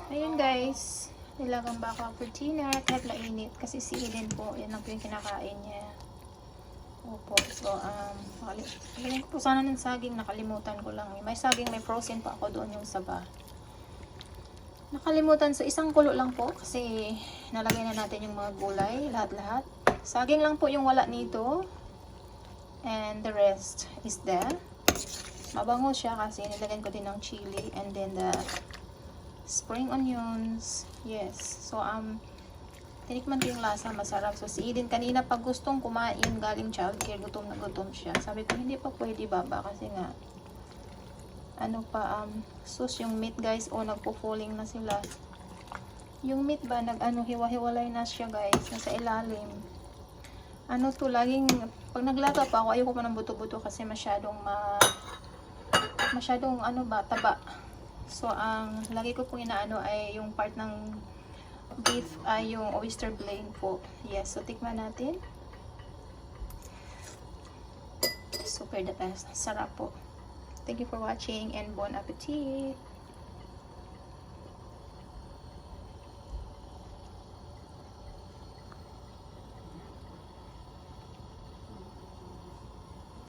Ayun guys, nilagang baka for dinner kahit mainit kasi si Eden po, yan lang po yung kinakain niya. Opo, so galing ko po sana ng saging, nakalimutan ko lang. May saging, may frozen pa ako doon yung saba. Nakalimutan, so isang kulo lang po kasi nalagay na natin yung mga gulay, lahat-lahat. Saging lang po yung wala nito. And the rest is there. Mabango siya kasi nilagyan ko din ng chili and then the spring onions. Yes. So tinikman ko yung lasa, masarap. So si Eden kanina pag gustong kumain galing childcare, gutom na gutom siya. Sabi ko hindi pa pwede baba kasi nga sus yung meat guys, nagpo-falling na sila. Yung meat ba hiwa-hiwalay na siya guys, nasa ilalim. Laging pag naglaga pa ako, ayoko pa ng buto-buto kasi masyadong taba. So ang lagi ko pong inaano ay yung part ng beef ay yung oyster blade po. Yes, so tikman natin. Super the best. Sarap po. Thank you for watching and bon appetit.